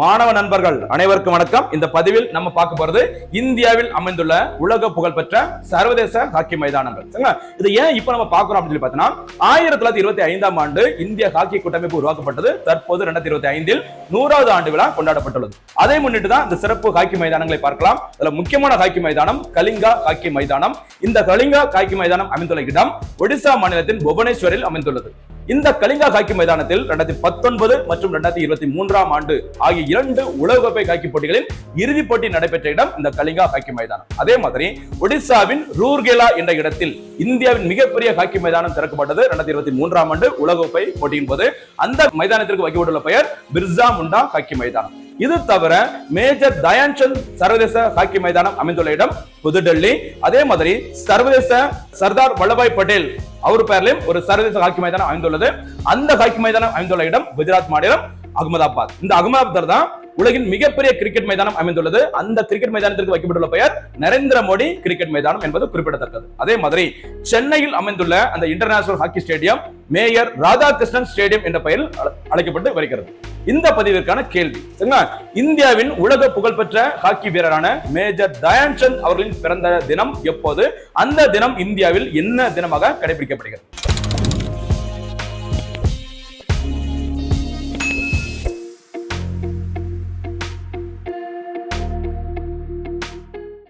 மாணவ நண்பர்கள் அனைவருக்கும் வணக்கம். இந்த பதிவில் நம்ம பார்க்க போறது இந்தியாவில் அமைந்துள்ள உலக புகழ்பெற்ற சர்வதேச ஹாக்கி மைதானங்கள். இது ஏன் இப்ப நம்ம பார்க்கிறோம் அப்படின்னு சொல்லி பார்த்தீங்கன்னா 1925ஆம் ஆண்டு இந்திய ஹாக்கி கூட்டமைப்பு உருவாக்கப்பட்டது. தற்போது 2025இல் 100வது ஆண்டு விழா கொண்டாடப்பட்டுள்ளது. அதை முன்னிட்டு தான் இந்த சிறப்பு ஹாக்கி மைதானங்களை பார்க்கலாம். இதுல முக்கியமான ஹாக்கி மைதானம் கலிங்கா ஹாக்கி மைதானம். இந்த கலிங்கா ஹாக்கி மைதானம் அமைந்துள்ள இடம் ஒடிசா மாநிலத்தின் புவனேஸ்வரில் அமைந்துள்ளது. இந்த கலிங்கா ஹாக்கி மைதானத்தில் 2019 மற்றும் 2023ஆம் ஆண்டு ஆகிய 2 உலகக்கோப்பை ஹாக்கி போட்டிகளில் இறுதிப் போட்டி நடைபெற்ற இடம் இந்த கலிங்கா ஹாக்கி மைதானம். அதே மாதிரி ஒடிசாவின் ரூர்கேலா என்ற இடத்தில் இந்தியாவின் மிகப்பெரிய ஹாக்கி மைதானம் திறக்கப்பட்டது 2023ஆம் ஆண்டு உலகக்கோப்பை போட்டியின் போது. அந்த மைதானத்திற்கு வைக்கப்பட்டுள்ள பெயர் பிர்சா முண்டா ஹாக்கி மைதானம். இது தவிர மேஜர் தயான்சந்த் சர்வதேச ஹாக்கி மைதானம் அமைந்துள்ள இடம் புதுடெல்லி. அதே மாதிரி சர்வதேச சர்தார் வல்லபாய் பட்டேல் அவர் பெயரிலும் ஒரு சர்வதேச ஹாக்கி மைதானம் அமைந்துள்ளது. அந்த ஹாக்கி மைதானம் அமைந்துள்ள இடம் குஜராத் மாநிலம் அகமதாபாத். இந்த அகமதாபாத் தான் உலகின் மிகப்பெரிய கிரிக்கெட் மைதானம் அமைந்துள்ளது. அந்த கிரிக்கெட் மைதானத்திற்கு வைக்கப்பட்டுள்ள பெயர் நரேந்திர மோடி கிரிக்கெட் மைதானம் என்பது குறிப்பிடத்தக்கது. அதே மாதிரி சென்னையில் அமைந்துள்ள அந்த international hockey stadium mayor Radhakrishnan stadium என்ற பெயரில் அழைக்கப்பட்டு வருகிறது. இந்த பதிவிற்கான கேள்வி, இந்தியாவின் உலக புகழ்பெற்ற ஹாக்கி வீரரான மேஜர் தயான்சந்த் அவர்களின் பிறந்த தினம் எப்போது? அந்த தினம் இந்தியாவில் என்ன தினமாக கடைபிடிக்கப்படுகிறது?